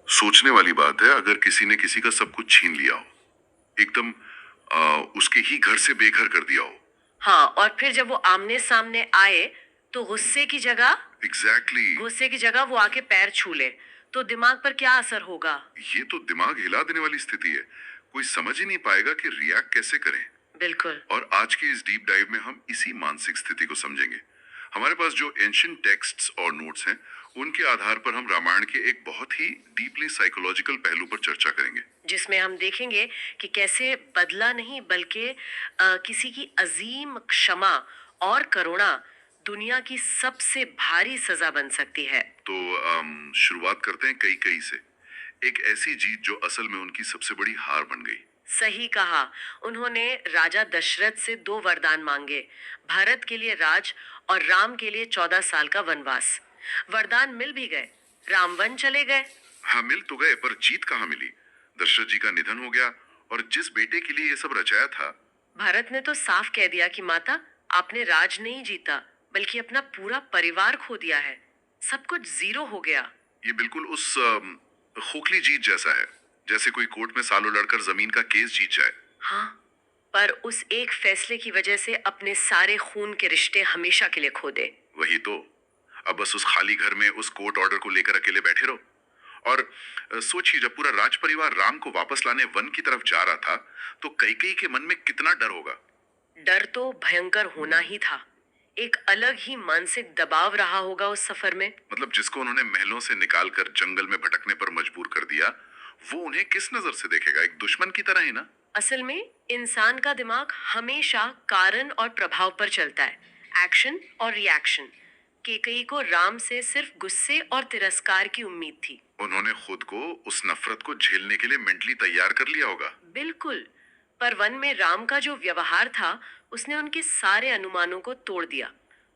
सोचने वाली बात है अगर किसी ने किसी का सब कुछ छीन लिया हो, एकदम उसके ही घर से बेघर कर दिया हो। हाँ, और फिर जब वो आमने सामने आए तो एग्जैक्टली गुस्से की जगह वो आके पैर छू ले, तो दिमाग पर क्या असर होगा? ये तो दिमाग हिला देने वाली स्थिति है। कोई समझ ही नहीं पाएगा कि रिएक्ट कैसे करें। बिल्कुल। और आज के इस डीप डाइव में हम इसी मानसिक स्थिति को समझेंगे। हमारे पास जो एंशियंट टेक्स्ट्स और नोट्स हैं, उनके आधार पर हम रामायण के एक बहुत ही डीपली साइकोलॉजिकल पहलू पर चर्चा करेंगे। जिसमें हम देखेंगे कि कैसे बदला नहीं बल्कि किसी की अजीम क्षमा और करुणा दुनिया की सबसे भारी सजा बन सकती है। तो शुरुआत करते हैं कई कई से। एक ऐसी जीत जो असल में उनकी सबसे बड़ी हार बन गई। सही कहा। उन्होंने राजा दशरथ से दो वरदान मांगे, भारत के लिए राज और राम के लिए 14 साल का वनवास। वरदान मिल भी गए, राम वन चले गए। हाँ, मिल तो गए पर जीत कहाँ मिली। दशरथ जी का निधन हो गया और जिस बेटे के लिए ये सब रचाया था। भारत ने तो साफ कह दिया कि माता, आपने राज नहीं जीता बल्कि अपना पूरा परिवार खो दिया है। सब कुछ जीरो हो गया। ये बिल्कुल उस खोखली जीत जैसा है, जैसे कोई कोर्ट में सालों लड़कर जमीन का केस जीत जाए। हाँ, पर उस एक फैसले की वजह से अपने सारे खून के रिश्ते हमेशा के लिए खो दे। वही तो। अब बस उस खाली घर में उस कोर्ट ऑर्डर को लेकर अकेले बैठे रहो। और सोचिए, जब पूरा राज परिवार राम को वापस लाने वन की तरफ जा रहा था, तो कैकेयी के मन में कितना डर होगा। डर तो भयंकर होना ही था। एक अलग ही मानसिक दबाव रहा होगा उस सफर में। मतलब जिसको उन्होंने महलों से निकालकर जंगल में भटकने पर मजबूर कर दिया, वो उन्हें किस नजर से देखेगा? एक दुश्मन की तरह ही ना। असल में इंसान का दिमाग हमेशा कारण और प्रभाव पर चलता है, एक्शन और रिएक्शन। केकई को राम से सिर्फ गुस्से और तिरस्कार की उम्मीद थी। उन्होंने खुद को उस नफरत को झेलने के लिए मेंटली तैयार कर लिया होगा। बिल्कुल। पर वन में राम का जो व्यवहार था, उसने उनके सारे अनुमानों को तोड़ दिया।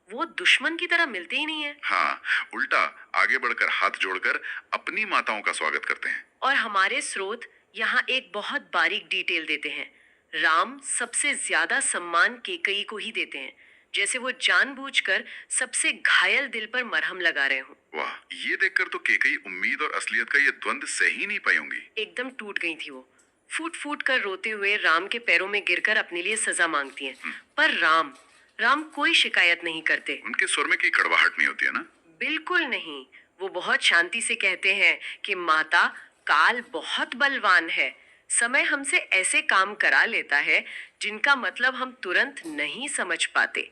वो दुश्मन की तरह मिलते ही नहीं है। हाँ, उल्टा आगे बढ़कर हाथ जोड़कर अपनी माताओं का स्वागत करते हैं। और हमारे स्रोत यहाँ एक बहुत बारीक डिटेल देते हैं। राम सबसे ज्यादा सम्मान केकई को ही देते हैं, जैसे वो जानबूझकर सबसे घायल दिल पर मरहम लगा रहे हों। वाह, ये देखकर तो केकई उम्मीद और असलियत का ये द्वंद सह ही नहीं पाई होंगी। एकदम टूट गई थी वो। फूट फूट कर रोते हुए राम के पैरों में गिरकर अपने लिए सजा मांगती हैं। पर राम राम कोई शिकायत नहीं करते। उनके स्वर में कोई कड़वाहट नहीं होती है ना। बिल्कुल नहीं। वो बहुत शांति से कहते हैं कि माता, काल बहुत बलवान है। समय हमसे ऐसे काम करा लेता है जिनका मतलब हम तुरंत नहीं समझ पाते।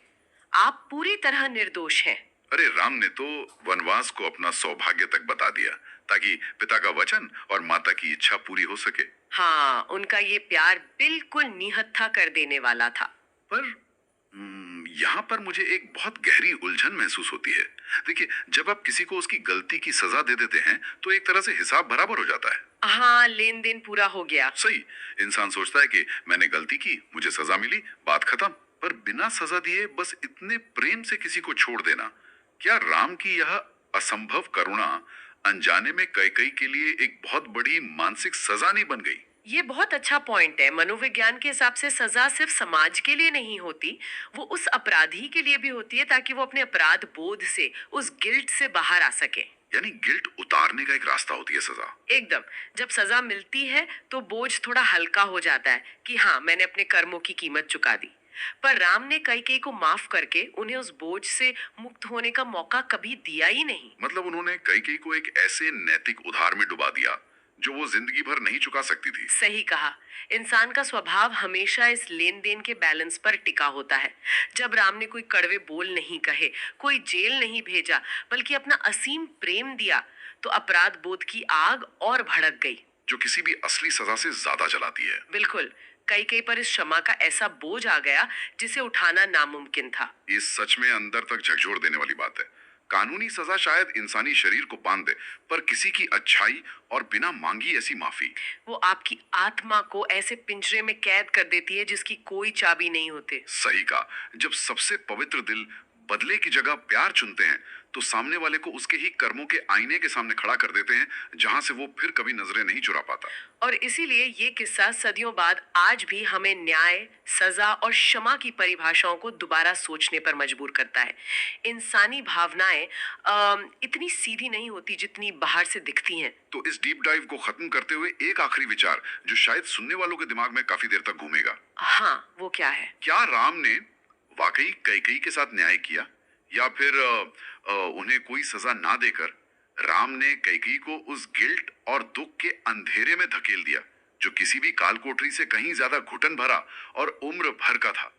आप पूरी तरह निर्दोष हैं। अरे, राम ने तो वनवास को अपना सौभाग्य तक बता दिया, ताकि पिता का वचन और माता की इच्छा पूरी हो सके। हाँ, उनका ये प्यार बिल्कुल निहत्था कर देने वाला था। पर यहाँ पर मुझे एक बहुत गहरी उलझन महसूस होती है। देखिए, जब आप किसी को उसकी गलती की सजा दे देते हैं, तो एक तरह से हिसाब बराबर हो जाता है। हाँ, लेन देन पूरा हो गया। सही। इंसान सोचता है कि मैंने गलती की, मुझे सजा मिली, बात खत्म। पर बिना सजा दिए बस इतने प्रेम से किसी को छोड़ देना, क्या राम की यह असंभव करुणा अनजाने में कैकेयी के लिए एक बहुत बड़ी मानसिक सजा नहीं बन गई? ये बहुत अच्छा पॉइंट है। मनोविज्ञान के हिसाब से सजा सिर्फ समाज के लिए नहीं होती, वो उस अपराधी के लिए भी होती है, ताकि वो अपने अपराध बोध से, उस गिल्ट से बाहर आ सके। यानी गिल्ट उतारने का एक रास्ता होती है सजा। एकदम। जब सजा मिलती है तो बोझ थोड़ा हल्का हो जाता है कि हाँ, मैंने अपने कर्मों की कीमत चुका दी। पर राम ने कैकेयी को माफ करके उन्हें उस बोझ से मुक्त होने का मौका कभी दिया ही नहीं। मतलब उन्होंने कैकेयी को एक ऐसे नैतिक उधार में डुबा दिया जो वो जिंदगी भर नहीं चुका सकती थी। सही कहा। इंसान का स्वभाव हमेशा इस लेन देन के बैलेंस पर टिका होता है। जब राम ने कोई कड़वे बोल नहीं कहे, कोई जेल नहीं भेजा, बल्कि अपना असीम प्रेम दिया, तो अपराध बोध की आग और भड़क गई, जो किसी भी असली सजा से ज्यादा जलाती है। बिल्कुल। कई कई पर इस क्षमा का ऐसा बोझ आ गया जिसे उठाना नामुमकिन था। ये सच में अंदर तक झकझोर देने वाली बात है। कानूनी सजा शायद इंसानी शरीर को बांध दे, पर किसी की अच्छाई और बिना मांगी ऐसी माफी, वो आपकी आत्मा को ऐसे पिंजरे में कैद कर देती है जिसकी कोई चाबी नहीं होती। सही कहा। जब सबसे पवित्र दिल बदले की जगह प्यार चुनते हैं, तो सामने वाले को उसके ही कर्मों के आईने के सामने खड़ा कर देते हैं, जहां से वो फिर कभी नजरें नहीं चुरा पाता। और इसीलिए ये किस्सा सदियों बाद आज भी हमें न्याय, सजा और क्षमा की परिभाषाओं को दोबारा सोचने पर मजबूर करता है। इंसानी भावनाएं इतनी सीधी नहीं होती जितनी बाहर से दिखती हैं। तो इस डीप डाइव को खत्म करते हुए एक आखिरी विचार जो शायद सुनने वालों के दिमाग में काफी देर तक घूमेगा। हाँ, वो क्या है? क्या राम ने वाकई कैकेयी के साथ न्याय किया, या फिर उन्हें कोई सजा ना देकर राम ने कैकेयी को उस गिल्ट और दुख के अंधेरे में धकेल दिया जो किसी भी काल कोठरी से कहीं ज्यादा घुटन भरा और उम्र भर का था।